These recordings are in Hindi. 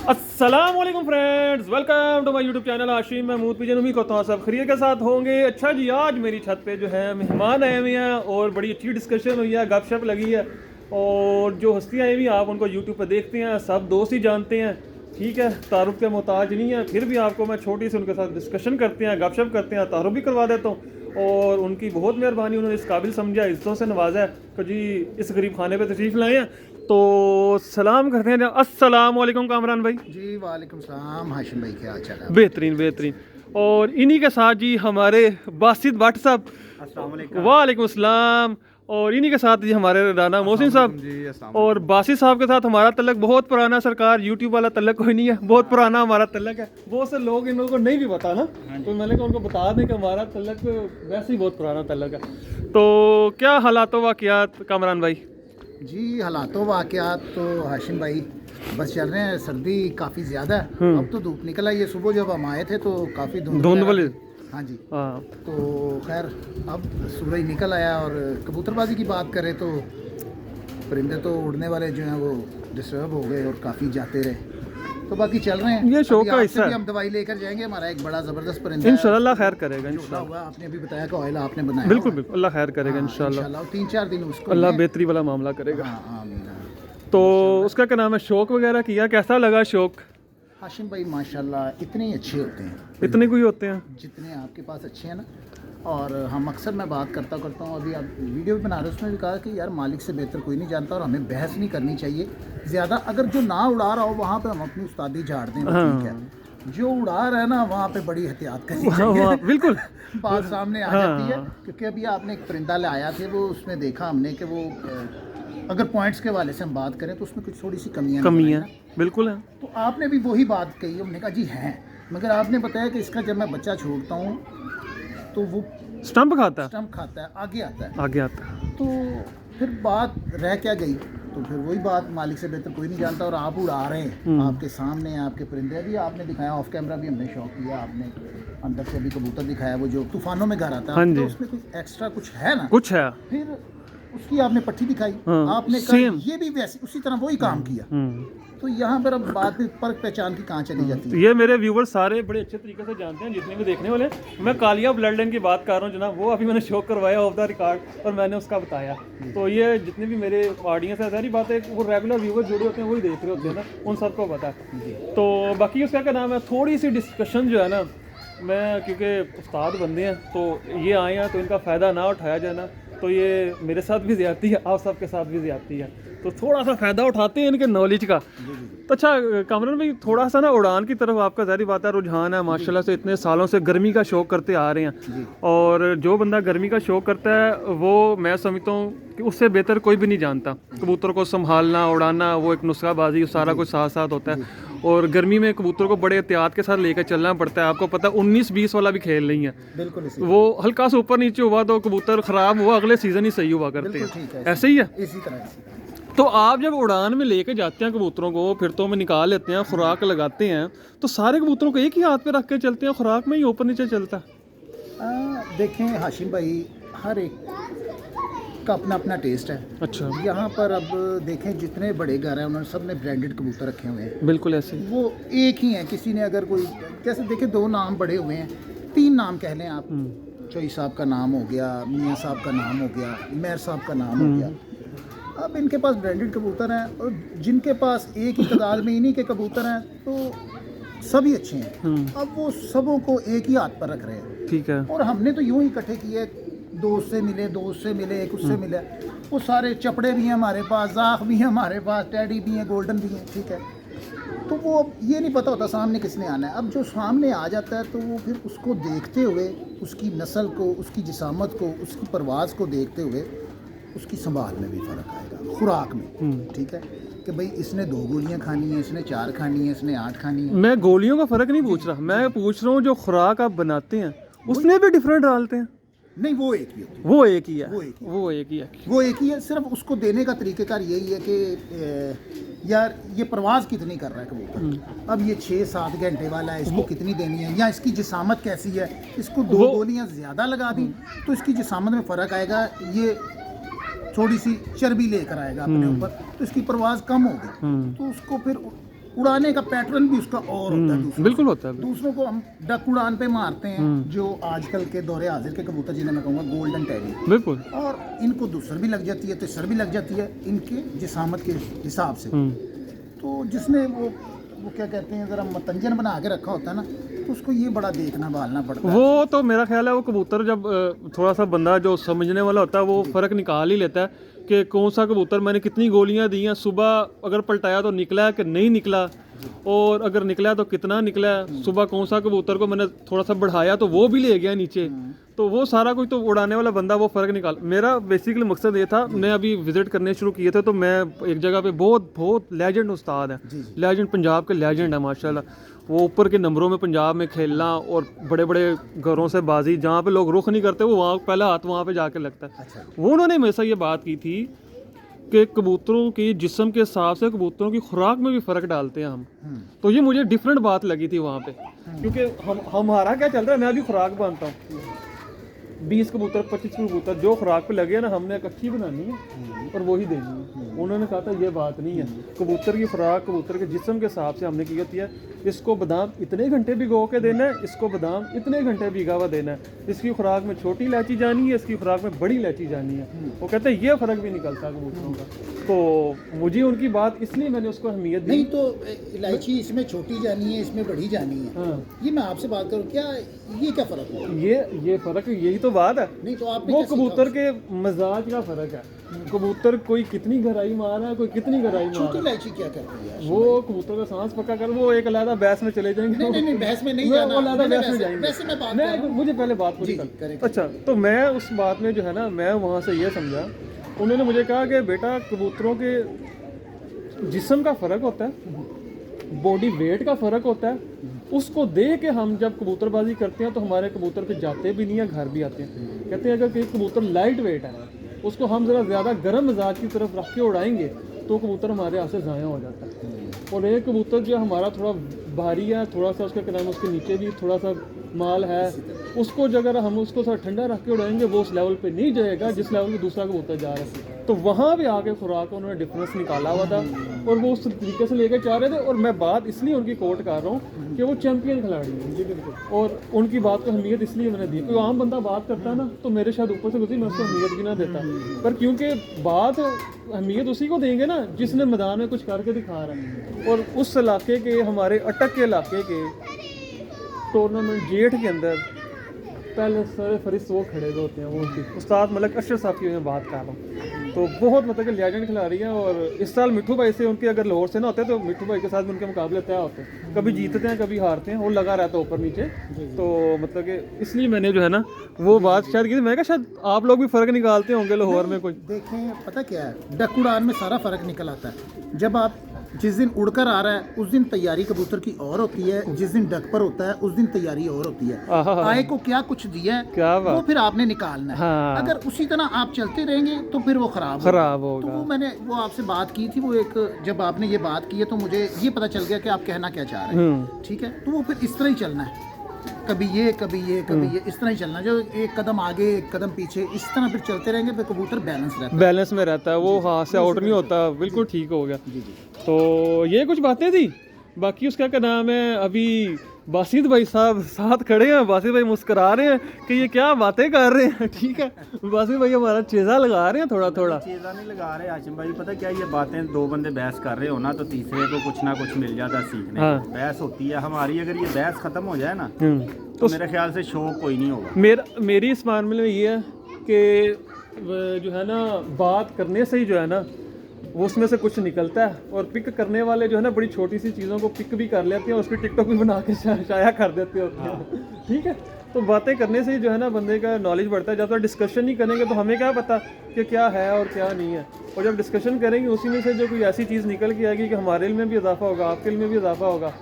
अस्सलाम वालेकुम friends, welcome to my YouTube channel Asim Mahmood pigeon. उम्मीद करता हूँ सब खैरियत के साथ होंगे। अच्छा जी, आज मेरी छत पे जो है मेहमान आए हुए हैं और बड़ी अच्छी डिस्कशन हुई है, गपशप लगी है। और जो हस्तियाँ आई हुई आप उनको यूट्यूब पे देखते हैं, सब दोस्त ही जानते हैं, ठीक है, तारुफ के मोहताज नहीं है। फिर भी आपको मैं छोटी सी उनके साथ डिस्कशन करते हैं, गपशप करते हैं, तारुफ भी करवा देता हूँ। और उनकी बहुत मेहरबानी, उन्होंने इस काबिल समझा, इज्जतों से नवाजा है तो जी इस गरीब खाने पे तशरीफ़ लाए हैं। तो सलाम करते हैं। अस्सलाम वालेकुम कामरान भाई। जी वालेकुम सलाम हाशिम भाई, क्या हाल चाल है? बेहतरीन बेहतरीन। और इन्हीं के साथ जी हमारे बासित भट्ट साहब, अस्सलाम वालेकुम। वालेकुम सलाम। और इन्हीं के साथ जी हमारे राना मोहसिन साहब। जी अस्सलाम और बासित साहब के साथ हमारा तल्लक बहुत पुराना, सरकार यूट्यूब वाला तल्लक कोई नहीं है, बहुत पुराना हमारा तल्लक है। बहुत से लोग इन लोगों को नहीं भी पता ना, तो मैंने कहा उनको बता दें कि हमारा तल्लक वैसे ही बहुत पुराना तल्लक है। तो क्या हालात वाक़यात कामरान भाई? जी हालातों वाक़यात तो हाशिम भाई बस चल रहे हैं। सर्दी काफ़ी ज़्यादा है, अब तो धूप निकल आई है। सुबह जब हम आए थे तो काफ़ी धुंध वाली। हाँ जी। हाँ, तो खैर अब सूरज निकल आया। और कबूतरबाजी की बात करें तो परिंदे तो उड़ने वाले जो हैं वो डिस्टर्ब हो गए और काफ़ी जाते रहे। तो बाकी चल रहे हैं, ये शौक अभी का आपसे हिस्सा है। भी हम दवाई लेकर जाएंगे। हमारा एक बड़ा ज़बरदस्त परिंदा है, इंशाल्लाह खैर करेगा जो उड़ा इंशाल्लाह। हुआ आपने अभी बताया कि ऑयल आपने बनाया बिल्कुल हुआ है। बिल्कुल, अल्लाह खैर करेगा हाँ, इंशाल्लाह। इंशाल्लाह 3-4 दिन उसको अल्लाह लें। बेहतरी वाला मामला करेगा। हाँ आमीन। तो उसका क्या नाम है, शौक वगैरह किया, कैसा लगा शौक? हाशिम भाई माशाल्लाह इतने ही अच्छे होते हैं इतने कोई होते हैं? जितने आपके पास अच्छे हैं ना। और हम अक्सर मैं बात करता हूँ, अभी आप वीडियो भी बना रहे हो, उसमें भी कहा कि यार मालिक से बेहतर कोई नहीं जानता और हमें बहस नहीं करनी चाहिए ज़्यादा। अगर जो ना उड़ा रहा हो वहाँ पे हम अपनी उस्तादी झाड़ दें, वो ठीक है। जो उड़ा रहा है ना वहाँ पे बड़ी एहतियात करनी चाहिए। बिल्कुल बात सामने आ जाती है। क्योंकि अभी आपने एक परिंदा लाया थे, वो उसमें देखा हमने कि वो अगर पॉइंट्स के वाले से हम बात करें तो उसमें कुछ थोड़ी सी कमियां बिल्कुल है। तो आपने भी वही बात कही, हमने कहा जी हैं, मगर आपने बताया कि इसका जब मैं बच्चा छोड़ता हूँ तो वो स्टंप खाता है, स्टम्प खाता है, आगे आता है। आगे आता है। तो फिर बात रह क्या गई? तो फिर वही बात, मालिक से बेहतर कोई नहीं जानता और आप उड़ा रहे हैं आपके सामने हैं। आपके परिंदे भी आपने दिखाया, ऑफ कैमरा भी हमने शौक किया, आपने अंदर से अभी कबूतर दिखाया वो जो तूफानों में घर आता हाँ है, जी। तो उसमें कुछ एक्स्ट्रा कुछ है ना, कुछ है। फिर उसकी आपने पट्टी दिखाई, हाँ, आपने कहा सेम। ये भी वैसे उसी तरह वही काम किया। तो यहाँ पर अब बात परख पहचान की कहाँ चली जाती है? ये मेरे व्यूवर्स सारे बड़े अच्छे तरीके से जानते हैं, जितने भी देखने वाले हैं। मैं कालिया ब्लड लाइन की बात कर रहा हूँ जनाब, वो अभी मैंने शो करवाया ऑफ द रिकॉर्ड और मैंने उसका बताया। तो ये जितने भी मेरे ऑडियंस है, सारी बातें वो रेगुलर व्यूवर्स जुड़े होते हैं, वही देख रहे होते हैं ना, उन सबको पता है। तो बाकी उसका क्या नाम है, थोड़ी सी डिस्कशन जो है ना, मैं क्योंकि उस्ताद बंदे हैं तो ये आए हैं तो इनका फ़ायदा ना उठाया जाए ना, तो ये मेरे साथ भी ज़्यादती है, आप सबके साथ भी ज़्यादती है, तो थोड़ा सा फ़ायदा उठाते हैं इनके नॉलेज का। तो अच्छा कामरान भाई, थोड़ा सा ना उड़ान की तरफ आपका ज़ाहिर बात है रुझान है, माशाल्लाह से इतने सालों से गर्मी का शौक़ करते आ रहे हैं। और जो बंदा गर्मी का शौक़ करता है वो मैं समझता हूँ कि उससे बेहतर कोई भी नहीं जानता। कबूतर को संभालना, उड़ाना, वो एक नुस्खाबाजी, सारा कुछ साथ साथ होता है। और गर्मी में कबूतर को बड़े एहतियात के साथ लेकर चलना पड़ता है। आपको पता है 19-20 वाला भी खेल नहीं है, बिल्कुल वो हल्का सा ऊपर नीचे हुआ तो कबूतर ख़राब हुआ, अगले सीज़न ही सही हुआ करते हैं, ऐसे ही है। इसी तरह। तो आप जब उड़ान में लेके जाते हैं कबूतरों को, फिर तो में निकाल लेते हैं, खुराक लगाते हैं, तो सारे कबूतरों को एक ही हाथ पे रख के चलते हैं, खुराक में ही ऊपर नीचे चलता है? देखें हाशिम भाई, हर एक का अपना अपना टेस्ट है। अच्छा, यहाँ पर अब देखें जितने बड़े घर हैं उन्होंने सब ने ब्रांडेड कबूतर रखे हुए हैं, बिल्कुल ऐसे। वो एक ही है। किसी ने अगर कोई जैसे देखें 2 नाम बड़े हुए हैं, 3 नाम कह लें आप, चोई साहब का नाम हो गया, मियाँ साहब का नाम हो गया, मेयर साहब का नाम हो गया। अब इनके पास ब्रांडेड कबूतर हैं और जिनके पास एक ही तादाद में इन्हीं के कबूतर हैं तो सभी अच्छे हैं। अब वो सबों को एक ही हाथ पर रख रहे हैं, ठीक है। और हमने तो यूं ही इकट्ठे किए, दोस्त से मिले, एक उससे मिले, वो सारे चपड़े भी हैं हमारे पास, जाख भी हैं हमारे पास, टैडी भी हैं, गोल्डन भी हैं, ठीक है। तो वो अब ये नहीं पता होता सामने किसने आना है। अब जो सामने आ जाता है तो वो फिर उसको देखते हुए, उसकी नस्ल को, उसकी जिसामत को, उसकी परवाज़ को देखते हुए उसकी संभाल में भी फ़र्क आएगा, खुराक में, ठीक है, कि भाई इसने 2 गोलियां खानी है, इसने 4 खानी है, इसने 8 खानी है। मैं गोलियों का फ़र्क नहीं पूछ रहा, मैं पूछ रहा हूँ जो खुराक आप बनाते हैं उसमें भी डिफरेंट डालते हैं? नहीं, वो एक ही होती है, वो एक ही है, वो एक ही। वो एक ही है। वो एक ही है। सिर्फ उसको देने का तरीक़ेकार यही है कि यार ये परवाज़ कितनी कर रहा है कबूतर, अब ये 6-7 घंटे वाला है, इसको कितनी देनी है, या इसकी जिसामत कैसी है, इसको 2 गोलियां ज़्यादा लगा दी तो इसकी जिसामत में फ़र्क आएगा, ये थोड़ी सी चर्बी लेकर आएगा अपने ऊपर, तो इसकी परवाज़ कम होगी, तो उसको फिर उड़ाने का पैटर्न भी उसका और होता है दूसरा। बिल्कुल होता है। दूसरों को हम डक उड़ान पे मारते हैं, जो आजकल के दौरे हाजिर के कबूतर जिन्हें मैं कहूँगा गोल्डन टैरी, बिल्कुल। और इनको दूसर भी लग जाती है, तिसर भी लग जाती है इनके जिसामत के हिसाब से। तो जिसने वो क्या कहते हैं, ज़रा मतंजन बना के रखा होता है ना, तो उसको ये बड़ा देखना भालना पड़ता है। वो तो मेरा ख्याल है वो कबूतर जब थोड़ा सा बंदा जो समझने वाला होता है वो फ़र्क निकाल ही लेता है कि कौन सा कबूतर मैंने कितनी गोलियां दी हैं, सुबह अगर पलटाया तो निकला है कि नहीं निकला, और अगर निकला है तो कितना निकला है, सुबह कौन सा कबूतर को मैंने थोड़ा सा बढ़ाया तो वो भी ले गया नीचे, तो वो सारा कुछ तो उड़ाने वाला बंदा वो फ़र्क निकाल। मेरा बेसिकली मकसद ये था, मैं अभी विज़िट करने शुरू किए थे तो मैं एक जगह पे बहुत लेजेंड उस्ताद है, लेजेंड पंजाब के लेजेंड है माशाल्लाह, वो ऊपर के नंबरों में पंजाब में खेलना और बड़े बड़े घरों से बाजी जहाँ पे लोग रुख नहीं करते वो वहाँ पहला हाथ वहाँ पे जाके लगता है। अच्छा। वो उन्होंने हमेशा ये बात की थी कि कबूतरों की जिस्म के हिसाब से कबूतरों की खुराक में भी फ़र्क डालते हैं हम। तो ये मुझे डिफरेंट बात लगी थी वहाँ पे, क्योंकि हमारा क्या चल रहा है, मैं भी खुराक बांधता हूँ, 20 कबूतर 25 कबूतर जो खुराक पे लगे ना, हमने एक अच्छी बनानी है और वही देनी है। उन्होंने कहा था ये बात नहीं है, कबूतर की खुराक कबूतर के जिस्म के हिसाब से हमने की होती है, इसको बादाम इतने घंटे भिगो के देना है, इसको बादाम इतने घंटे भिगा हुआ देना है, इसकी खुराक में छोटी इलायची जानी है, इसकी खुराक में बड़ी इलायची जानी है। वो कहते हैं ये फ़र्क भी निकलता है कबूतरों का। तो मुझे उनकी बात, इसलिए मैंने उसको अहमियत दी। नहीं तो इलायची इसमें छोटी जानी है, इसमें बड़ी जानी है। हाँ। ये मैं आपसे बात करूँ, क्या ये क्या फ़र्क है? ये फ़र्क, यही तो बात है। नहीं तो आपने वो क्या सीखा कबूतर के मजाज का फ़र्क है। कबूतर कोई कितनी गहराई मार रहा है, कोई कितनी गहराई मार छोटी रहा है। इलायची क्या करती है? वो कबूतर का सांस पक्का कर, वो एक अलग बहस में चले जाएंगे। नहीं बहस में नहीं वो जाना, अलग मैंने बहस में जाएंगे। वैसे मैं बात कर रहा हूँ। मुझे पहले बात पूरी जी, कर। करें। अच्छा, तो मैं उस बात में जो है ना, मैं वहाँ से ये समझा, उन्होंने मुझे कहा कि बेटा कबूतरों के जिस्म का फ़र्क होता है, बॉडी वेट का फ़र्क होता है, उसको दे के हम जब कबूतरबाजी करते हैं तो हमारे कबूतर पे जाते भी नहीं है, घर भी आते हैं। कहते हैं अगर कोई कबूतर लाइट वेट है, उसको हम ज़रा ज़्यादा गर्म मिजाज की तरफ रख के उड़ाएंगे तो कबूतर हमारे हाथ से ज़ाया हो जाता है। और एक कबूतर जो हमारा थोड़ा भारी है, थोड़ा सा उसका क्या नाम, उसके नीचे भी थोड़ा सा माल है, उसको जो अगर हम उसको थोड़ा ठंडा रख के उड़ाएंगे वो उस लेवल पे नहीं जाएगा जिस लेवल पे दूसरा कबूतर जा रहा है। तो वहाँ भी आके खुराक का उन्होंने डिफरेंस निकाला हुआ था और वो उस तरीके से लेके जा रहे थे। और मैं बात इसलिए उनकी कोट कर रहा हूँ कि वो चैंपियन खिलाड़ी हैं, और उनकी बात को अहमियत इसलिए मैंने दी। कोई आम बंदा बात करता है ना तो मेरे शायद ऊपर से गुजरी, मैं उसको अहमियत भी ना देता, पर क्योंकि बात अहमियत उसी को देंगे ना जिसने मैदान में कुछ करके दिखा रहा है। और उस इलाके के, हमारे अटक के इलाके के टूर्नामेंट जेठ के अंदर पहले सारे फरिश्त वो खड़े हुए होते हैं, वो उस्ताद मलिक अशरफ साहब की मैं बात कर रहा हूँ। तो बहुत मतलब कि लेजेंड खिलाड़ी हैं। और इस साल मिट्ठू भाई से उनके अगर लाहौर से ना होते तो मिट्ठू भाई के साथ उनके मुकाबले तय होते हैं, कभी जीतते हैं कभी हारते हैं, वो लगा रहता है ऊपर नीचे। तो मतलब कि इसलिए मैंने जो है ना वो बात शायद की थी। मैं कहा शायद आप लोग भी फ़र्क निकालते होंगे लाहौर में कोई। देखें पता क्या है, डक उड़ान में सारा फ़र्क निकल आता है। जब आप जिस दिन उड़कर आ रहा है उस दिन तैयारी कबूतर की और होती है, जिस दिन डक पर होता है उस दिन तैयारी और होती है। आए को क्या कुछ दिया है क्या वो फिर आपने निकालना है। हाँ। अगर उसी तरह आप चलते रहेंगे तो फिर वो खराब होगा। तो वो मैंने वो आपसे बात की थी, वो एक जब आपने ये बात की है तो मुझे ये पता चल गया कि आप कहना क्या चाह रहे हैं। ठीक है, तो वो फिर इस तरह ही चलना है, कभी ये कभी ये कभी ये, इस तरह ही चलना, जो एक कदम आगे एक कदम पीछे, इस तरह फिर चलते रहेंगे फिर कबूतर बैलेंस में रहता है, वो हाथ से आउट नहीं होता। बिल्कुल ठीक हो गया। जी। तो ये कुछ बातें थी। बाकी उसका क्या नाम है, अभी बासित भाई साहब साथ खड़े हैं, बासित भाई मुस्कुरा रहे हैं कि ये क्या बातें कर रहे हैं। ठीक है, बासित भाई हमारा चेज़ा लगा रहे हैं थोड़ा थोड़ा। चेज़ा नहीं लगा रहे हाशिम भाई, पता क्या, ये बातें दो बंदे बहस कर रहे हो ना तो तीसरे को कुछ ना कुछ मिल जाता है सीखने। हाँ। बहस होती है हमारी, अगर ये बहस खत्म हो जाए ना तो मेरे ख्याल से शौक कोई नहीं होगा। मेरी इस मामले में ये है कि जो है ना बात करने से ही जो है ना वो उसमें से कुछ निकलता है। और पिक करने वाले जो है ना बड़ी छोटी सी चीज़ों को पिक भी कर लेते हैं और उसकी टिकटॉक भी बना के शाया कर देते होते हैं। ठीक है, तो बातें करने से ही जो है ना बंदे का नॉलेज बढ़ता है। जब तक डिस्कशन नहीं करेंगे तो हमें क्या पता कि क्या है और क्या नहीं है। और जब डिस्कशन करेंगे उसी में से जो कोई ऐसी चीज़ निकल के आएगी कि हमारे इल्म में भी इजाफा होगा, आपके इल्म में भी इजाफा होगा।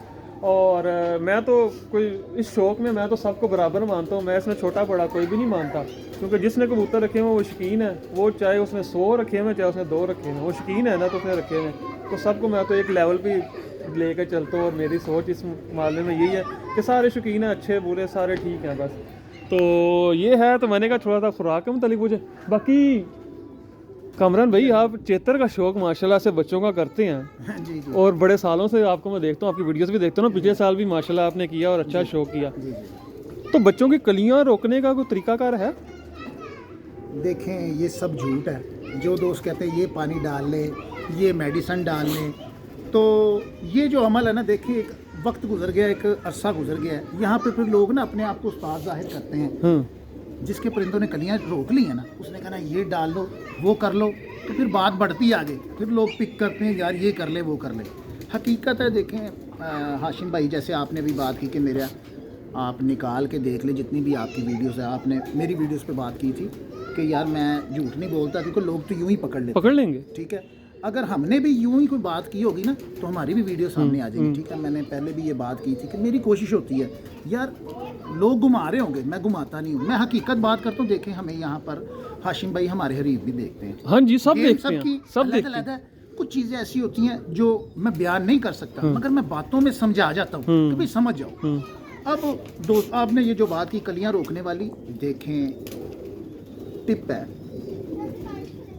और मैं तो कोई इस शौक़ में मैं तो सबको बराबर मानता हूँ, मैं इसमें छोटा बड़ा कोई भी नहीं मानता। क्योंकि जिसने कबूतर रखे हुए वो शौकीन है, वो चाहे उसने 100 रखे हुए चाहे उसने 2 रखे हुए, वो शौकीन है ना तो उसने रखे हुए। तो सबको मैं तो एक लेवल पे लेकर चलता हूँ। और मेरी सोच इस मामले में यही है कि सारे शौकीन हैं, अच्छे बुरे सारे ठीक हैं बस। तो ये है, तो मैंने कहा थोड़ा सा खुराक के मुतालिक पूछे। बाकी कामरान भाई, आप चित्र का शौक माशाल्लाह से बच्चों का करते हैं जी जी और बड़े सालों से आपको मैं देखता हूँ, आपकी वीडियोस भी देखता हूँ ना, पिछले साल भी माशाल्लाह आपने किया और अच्छा शौक किया। जी जी। तो बच्चों की कलियां रोकने का कोई तरीकाकार है? देखें, ये सब झूठ है। जो दोस्त कहते हैं ये पानी डाल ले, ये मेडिसिन डाल ले, तो ये जो अमल है ना, देखिए एक वक्त गुजर गया, एक अरसा गुजर गया है, यहाँ पे फिर लोग ना अपने आप को उस्ताद जाहिर करते हैं। जिसके परिंदों ने कलियां रोक ली है ना, उसने कहा ना ये डाल लो, वो कर लो, तो फिर बात बढ़ती है आगे, फिर लोग पिक करते हैं यार ये कर ले, वो कर ले। हकीकत है, देखें हाशिम भाई, जैसे आपने भी बात की कि मेरा आप निकाल के देख ले जितनी भी आपकी वीडियोस है, आपने मेरी वीडियोस पे बात की थी कि यार मैं झूठ नहीं बोलता, क्योंकि लोग तो यूं ही पकड़ लेंगे। ठीक है, अगर हमने भी यूं ही कोई बात की होगी ना, तो हमारी भी वीडियो सामने आ जाएगी। ठीक है, मैंने पहले भी ये बात की थी कि मेरी कोशिश होती है यार, लोग घुमा रहे होंगे, मैं घुमाता नहीं हूँ, मैं हकीकत बात करता हूँ। देखें, हमें यहाँ पर हाशिम भाई हमारे हरीफ भी देखते हैं। हाँ जी, सब गेम देखते हैं, सब देखते हैं। कुछ चीज़ें ऐसी होती हैं जो मैं बयान नहीं कर सकता, मगर मैं बातों में समझा जाता हूँ कि भाई समझ जाओ। अब दोस्त, आपने ये जो बात की कलियां रोकने वाली, देखें टिप है,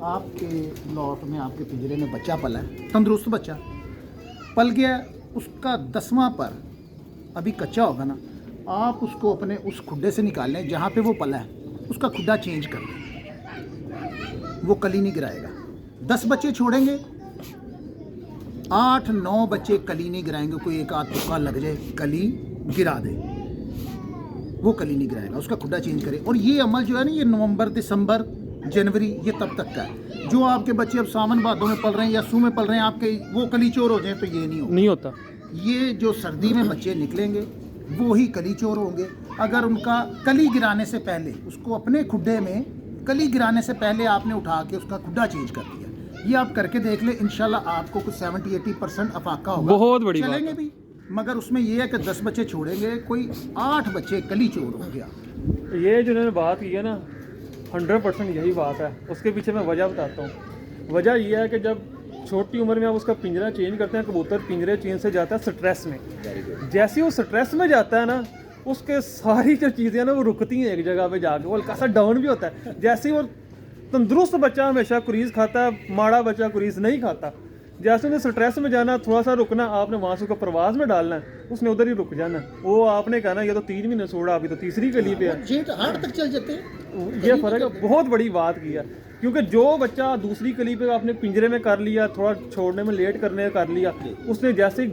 आपके लॉट में, आपके पिंजरे में बच्चा पला है, तंदुरुस्त बच्चा पल गया, उसका 10वां पर अभी कच्चा होगा ना, आप उसको अपने उस खुड्डे से निकाल लें जहाँ पे वो पला है, उसका खुड्डा चेंज कर दें, वो कली नहीं गिराएगा। 10 बच्चे छोड़ेंगे, 8-9 बच्चे कली नहीं गिराएंगे, कोई एक आध तुक्का लग जाए कली गिरा दे, वो कली नहीं गिराएगा, उसका खुड्डा चेंज करे। और ये अमल जो है ना, ये नवंबर, दिसंबर, जनवरी, ये तब तक का है। जो आपके बच्चे अब सावन भादों में पल रहे हैं या सू में पल रहे हैं, आपके वो कली चोर हो जाए तो ये नहीं होता। ये जो सर्दी में बच्चे निकलेंगे वो ही कली चोर होंगे। अगर उनका कली गिराने से पहले, उसको अपने खुड्डे में कली गिराने से पहले आपने उठा के उसका खुड्डा चेंज कर दिया, ये आप करके देख ले, इंशाल्लाह आपको कुछ 70-80% अफाका होगा। बहुत बड़ी बात चलेंगे भी, मगर उसमें ये है कि 10 बच्चे छोड़ेंगे, कोई 8 बच्चे कली चोर हो गया। ये जो उन्होंने बात की है ना, 100% यही बात है। उसके पीछे मैं वजह बताता हूँ। वजह ये है कि जब छोटी उम्र में आप उसका पिंजरा चेंज करते हैं, कबूतर पिंजरे चेंज से जाता है स्ट्रेस में। जैसे वो स्ट्रेस में जाता है ना, उसके सारी जो चीज़ें ना वो रुकती हैं एक जगह पे जाके, वो हल्का सा डाउन भी होता है। जैसे वो तंदुरुस्त बच्चा हमेशा कुरीज़ खाता है, माड़ा बच्चा कुरीज़ नहीं खाता। जैसे उन्हें स्ट्रेस में जाना, थोड़ा सा रुकना, आपने वहाँ से उसको प्रवास में डालना है, उसने उधर ही रुक जाना। वो आपने कहना ये तो 3 महीने छोड़ा, अभी तो तीसरी कली पे है, जेठ हाड़ तक चल जाते हैं। ये फ़र्क है। बहुत बड़ी बात की है, क्योंकि जो बच्चा दूसरी कली पे आपने पिंजरे में कर लिया, थोड़ा छोड़ने में लेट करने कर लिया, उसने जैसे ही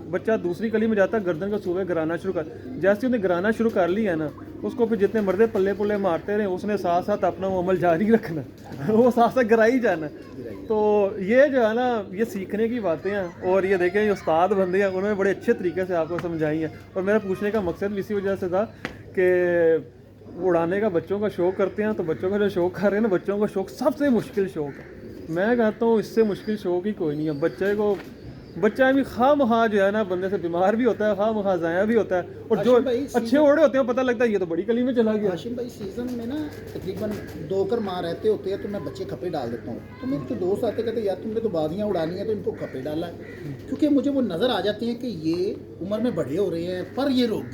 बच्चा दूसरी कली में जाता है, गर्दन का सूबे गिराना शुरू कर, जैसे उसने गिराना शुरू कर लिया है ना, उसको फिर जितने मर्दे पल्ले पुल्ले मारते रहे, उसने साथ साथ अपना वो अमल जारी रखना, वो साथ साथ गिरा ही जाना। तो ये जो है ना, ये सीखने की बातें हैं। और ये देखें, ये उस्ताद बंदे हैं, उन्होंने बड़े अच्छे तरीके से आपको समझाई हैं। और मेरा पूछने का मकसद भी इसी वजह से था कि उड़ाने का बच्चों का शौक़ करते हैं, तो बच्चों का जो शौक़ कर रहे हैं ना, बच्चों का शौक़ सबसे मुश्किल शौक़ है। मैं कहता हूँ इससे मुश्किल शौक़ ही कोई नहीं है। बच्चा भी खामखा जो है ना, बंदे से बीमार भी होता है, खामखा ज़ाया भी होता है। और जो अच्छे ओढ़े होते हैं, पता लगता है ये तो बड़ी कली में चला गया। हाशिम भाई, सीज़न में ना तकरीबन 2 कर माह रहते होते हैं, तो मैं बच्चे खपे डाल देता हूँ। तो मेरे तो दोस्त आते कहते यार तुमने तो बादियाँ उड़ानी है, तो इनको खपे डाला है, क्योंकि मुझे वो नज़र आ जाती हैं कि ये उम्र में बड़े हो रहे हैं, पर ये रोक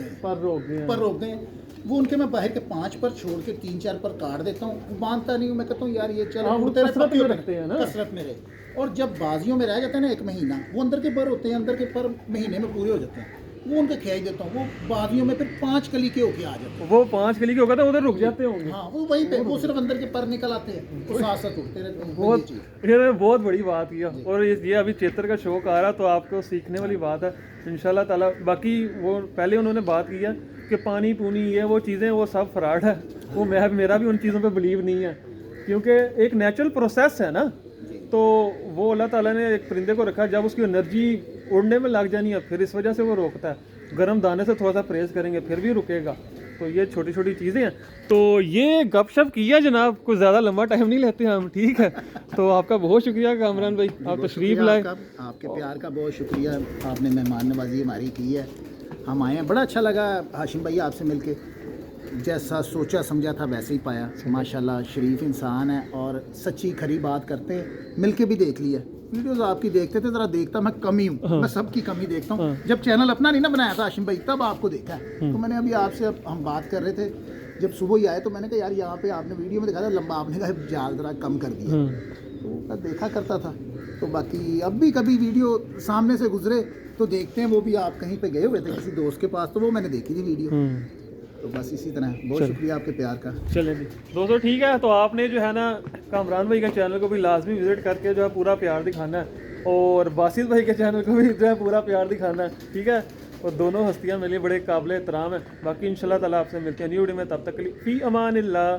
गए हैं। वो उनके मैं बाहर के 5 पर छोड़ के 3-4 पर काट देता हूँ, वो बांधता नहीं हूँ। मैं कहता हूँ यार ये चलो कसरत में रहे। और जब बाजियों में रह जाता है ना 1 महीना, वो अंदर के पर होते हैं, अंदर के पर महीने में पूरे हो जाते हैं, वो उनके खिलाई देता हूँ। वो बाजियों में फिर 5 कली के होके आ जाते हैं। वो 5 कली के होगा तो उधर रुक जाते होंगे। हाँ, वो वहीं पे, वो सिर्फ अंदर के पर निकल आते हैं, वो साथ साथ उठते रहते हैं। बहुत बड़ी बात किया। और ये अभी चित्र का शौक आ रहा, तो आपको सीखने वाली बात है इंशाल्लाह ताला। बाकी वो पहले उन्होंने बात की है कि पानी पूनी ये वो चीज़ें, वो सब फ्रॉड है। वो मेरा भी उन चीज़ों पे बिलीव नहीं है, क्योंकि एक नेचुरल प्रोसेस है ना। तो वो अल्लाह ताला ने एक परिंदे को रखा, जब उसकी एनर्जी उड़ने में लग जानी है, फिर इस वजह से वो रोकता है। गर्म दाने से थोड़ा सा प्रेस करेंगे फिर भी रुकेगा। तो ये छोटी छोटी चीज़ें हैं। तो ये गपशप किया जनाब, कुछ ज़्यादा लंबा टाइम नहीं लेते हम, ठीक है। तो आपका बहुत शुक्रिया कामरान भाई, आप तशरीफ़ लाए। आपके प्यार का बहुत शुक्रिया, आपने मेहमान नवाजी हमारी की है, हम आए हैं। बड़ा अच्छा लगा हाशिम भाई आपसे मिलके, जैसा सोचा समझा था वैसे ही पाया। माशाल्लाह शरीफ इंसान है और सच्ची खरी बात करते हैं। मिलके भी देख लिया, वीडियोस आपकी देखते थे, ज़रा देखता मैं कम ही हूँ। मैं सबकी कमी देखता हूँ। जब चैनल अपना नहीं ना बनाया था हाशिम भाई, तब आपको देखा है। तो मैंने अभी आपसे, हम बात कर रहे थे जब सुबह ही आए, तो मैंने कहा यार यहाँ पे आपने वीडियो में दिखाया था लंबा, आपने कहा जाल ज़रा कम कर दिया। तो मैं देखा करता था। तो बाकी अब भी कभी वीडियो सामने से गुजरे तो देखते हैं, वो भी आप कहीं पे गए हुए थे किसी दोस्त के पास, तो वो मैंने देखी थी वीडियो। तो बस इसी तरह बहुत शुक्रिया आपके प्यार का। चलें जी दोस्तों, ठीक है। तो आपने जो है ना कामरान भाई के चैनल को भी लाजमी विजिट करके जो है पूरा प्यार दिखाना है, और बासित भाई के चैनल को भी जो है पूरा प्यार दिखाना है, ठीक है। और दोनों हस्तियां मिली बड़े काबिल एहतराम है। बाकी इंशाल्लाह ताला आपसे मिलते हैं न्यू वीडियो में, तब तक के लिए फी अमानिल्लाह।